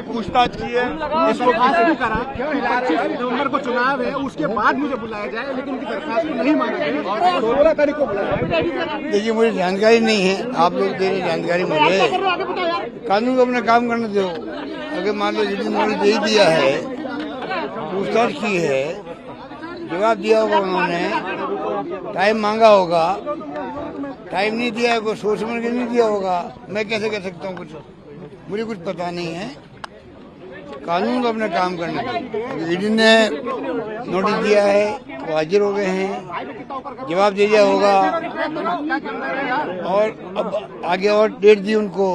पूछताछ की है, इसको करा 25 नवंबर को चुनाव है, उसके बाद मुझे बुलाया जाए, लेकिन उनकी दरखास्त को नहीं माना गया, 16 तारीख को बुलाया। देखिए, मुझे जानकारी नहीं है, आप लोग दे रहे जानकारी मुझे। कानून को अपना काम करने दो। अगर मान लो ईडी ने दे दिया है, पूछताछ की है, जवाब दिया होगा उन्होंने, टाइम मांगा होगा, टाइम नहीं दिया है, सोच समझ के नहीं दिया होगा, मैं कैसे कह सकता हूँ? कुछ मुझे कुछ पता नहीं है। कानून को अपना काम करने दो। ईडी ने नोटिस दिया है, वो हाजिर हो गए हैं, जवाब दे दिया होगा, और अब आगे और डेट दी उनको,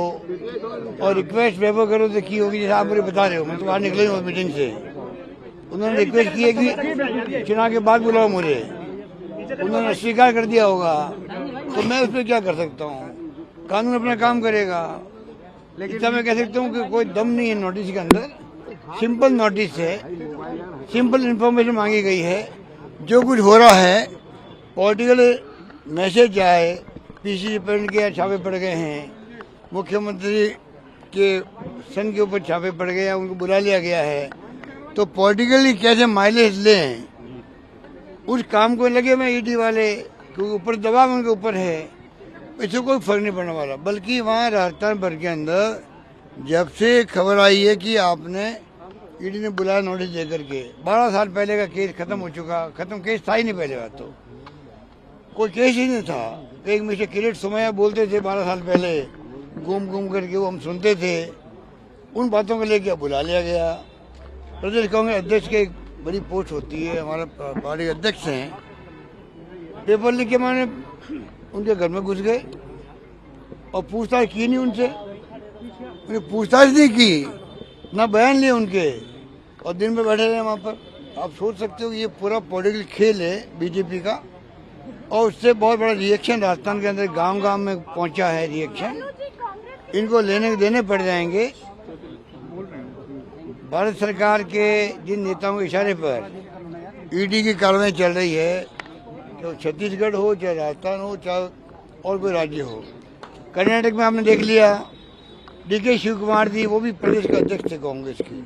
और रिक्वेस्ट पेपर करो तो की होगी, जैसे आप मुझे बता रहे हो। मैं तो बाहर निकले हूँ मीटिंग से, उन्होंने रिक्वेस्ट की है कि चुनाव के बाद बुलाओ मुझे, उन्होंने स्वीकार कर दिया होगा, तो मैं उस पर क्या कर सकता हूँ? कानून अपना काम करेगा। लेकिन मैं कह सकता हूँ कि कोई दम नहीं है नोटिस के अंदर, सिंपल नोटिस है, सिंपल इन्फॉर्मेशन मांगी गई है। जो कुछ हो रहा है पॉलिटिकल मैसेज आए, पीसीसी प्रेसिडेंट के छापे पड़ गए हैं, मुख्यमंत्री के सन के ऊपर छापे पड़ गए हैं, उनको बुला लिया गया है, तो पॉलिटिकली कैसे माइलेज लें उस काम को लगे मैं ईडी वाले, क्योंकि ऊपर दबाव उनके ऊपर है, इससे कोई फर्क नहीं पड़ने वाला। बल्कि वहाँ राजस्थान भर के अंदर जब से खबर आई है कि आपने ईडी ने बुलाया नोटिस दे करके, 12 साल पहले का केस खत्म हो चुका, खत्म केस था ही नहीं पहले बात, तो कोई केस ही नहीं था। एक मिस्टर किरीट सोमैया बोलते थे 12 साल पहले, घूम करके वो हम सुनते थे, उन बातों को लेकर बुला लिया गया। प्रदेश कांग्रेस अध्यक्ष की एक बड़ी पोस्ट होती है, हमारा पार्टी अध्यक्ष हैं, पेपर लिख के मैंने उनके घर में घुस गए और पूछताछ की नहीं उनसे, उन्हें पूछताछ नहीं की, ना बयान लिए उनके, और दिन में बैठे रहे वहाँ पर। आप सोच सकते हो कि ये पूरा पॉलिटिकल खेल है बीजेपी का, और उससे बहुत बड़ा रिएक्शन राजस्थान के अंदर गांव-गांव में पहुंचा है रिएक्शन। इनको लेने देने पड़ जाएंगे। भारत सरकार के जिन नेताओं के इशारे पर ईडी की कार्रवाई चल रही है, चाहे छत्तीसगढ़ हो, चाहे राजस्थान हो, चाहे और कोई राज्य हो। कर्नाटक में आपने देख लिया, डीके शिव कुमार जी, वो भी प्रदेश के अध्यक्ष थे कांग्रेस के,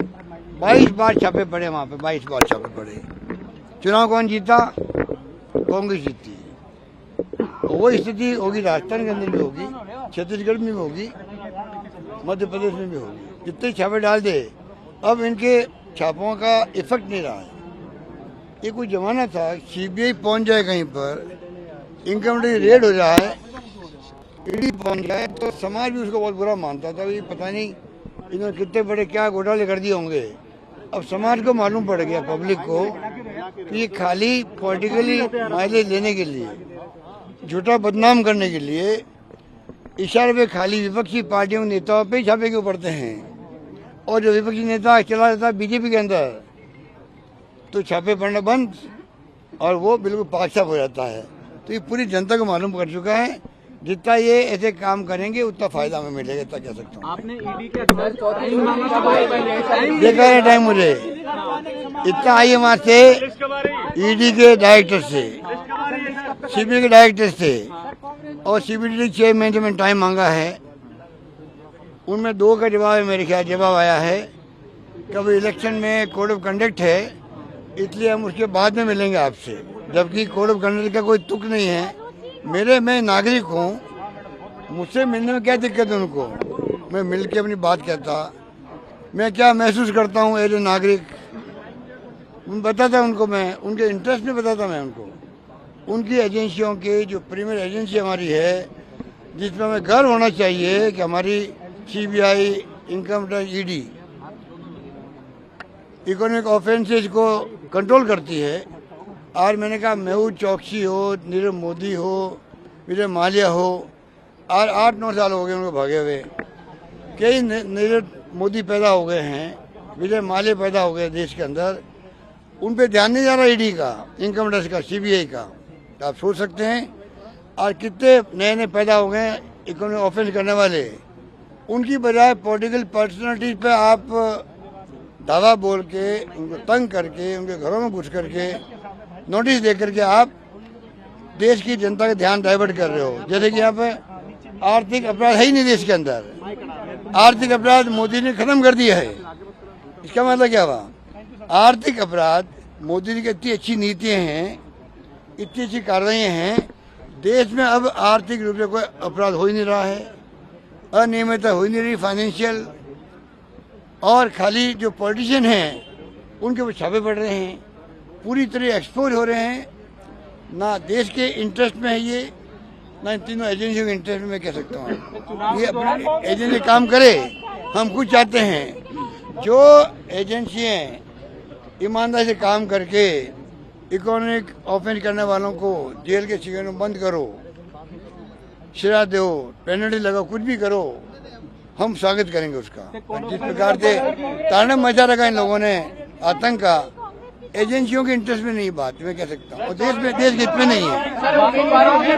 22 बार छापे पड़े वहाँ पे, 22 बार छापे पड़े। चुनाव कौन जीता? कांग्रेस जीती। वो स्थिति होगी राजस्थान के अंदर भी होगी, छत्तीसगढ़ में भी होगी, मध्य प्रदेश में भी होगी। जितने छापे डाल दे, अब इनके छापों का इफेक्ट नहीं रहा है। ये कोई जमाना था सीबीआई पहुंच जाए कहीं पर, इनकम टैक्स रेड हो जाए, ईडी पहुंच जाए, तो समाज भी उसको बहुत बुरा मानता था। ये पता नहीं इन्होंने कितने बड़े क्या घोटाले कर दिए होंगे। अब समाज को मालूम पड़ गया, पब्लिक को, कि ये खाली पॉलिटिकली माइलेज लेने के लिए, झूठा बदनाम करने के लिए, इशारे पे खाली विपक्षी पार्टियों के नेताओं पे छापे क्यों पड़ते हैं, और जो विपक्षी नेता चला जाता है बीजेपी के अंदर, तो छापे पड़ना बंद, और वो बिल्कुल पाक-साफ हो जाता है। तो ये पूरी जनता को मालूम कर चुका है, जितना ये ऐसे काम करेंगे उतना फायदा हमें मिलेगा, इतना कह सकता हूँ। आपने ईडी के देखा है टाइम मुझे इतना आई है वहाँ से, ईडी के डायरेक्टर से, सीबीआई के डायरेक्टर से, और सीबीडी चेयरमैन से मैंने टाइम मांगा है, उनमें 2 का जवाब है, मेरे ख्याल जवाब आया है कि अब इलेक्शन में कोड ऑफ कंडक्ट है, इसलिए हम उसके बाद में मिलेंगे आपसे। जबकि कोड ऑफ कंडक्ट का कोई तुक नहीं है। मैं नागरिक हूँ, मुझसे मिलने में क्या दिक्कत है उनको? मैं मिल के अपनी बात कहता, मैं क्या महसूस करता हूँ एज ए नागरिक, बताता उनको, मैं उनके इंटरेस्ट में बताता मैं उनको। उनकी एजेंसियों की जो प्रीमियर एजेंसी हमारी है, जिसमें हमें गर्व होना चाहिए कि हमारी CBI, income tax, ED economic offences को कंट्रोल करती है। आज मैंने कहा मेहुल चौकसी हो, नीरव मोदी हो, विजय माल्या हो, आज 8-9 साल हो गए उनको भागे हुए। कई नीरव मोदी पैदा हो गए हैं, विजय माल्या पैदा हो गए देश के अंदर, उन पे ध्यान नहीं जा रहा ईडी का, इनकम टैक्स का, सीबीआई का। तो आप सोच सकते हैं आज कितने नए नए पैदा हो गए इकोनॉमिक ऑफेंस करने वाले। उनकी बजाय पॉलिटिकल पर्सनालिटीज पे आप दावा बोल के, उनको तंग करके, उनके घरों में घुस करके, नोटिस दे करके आप देश की जनता का ध्यान डाइवर्ट कर रहे हो। जैसे कि यहाँ पे आर्थिक अपराध है ही नहीं देश के अंदर, आर्थिक अपराध मोदी ने खत्म कर दिया है। इसका मतलब क्या हुआ? आर्थिक अपराध, मोदी जी की इतनी अच्छी नीतियां हैं, इतनी अच्छी कार्रवाइयाँ हैं, देश में अब आर्थिक रूप से कोई अपराध हो ही नहीं रहा है, अनियमितता हो ही नहीं रही फाइनेंशियल, और खाली जो पॉलिटिशियन हैं उनके ऊपर छापे पड़ रहे हैं, पूरी तरह एक्सपोज हो रहे हैं। ना देश के इंटरेस्ट में है ये, ना इन तीनों एजेंसियों के इंटरेस्ट में मैं कह सकता हूँ। ये अपने एजेंसी काम करे, हम कुछ चाहते हैं जो एजेंसियाँ ईमानदारी से काम करके इकोनॉमिक ऑफेंस करने वालों को जेल के शिकन में बंद करो, सजा दो, पेनल्टी लगाओ, कुछ भी करो, हम स्वागत करेंगे उसका। जिस प्रकार से तांडव मचा रखा इन लोगों ने आतंक का, एजेंसियों के इंटरेस्ट में नहीं बात मैं कह सकता हूँ, और देश के हित में नहीं है।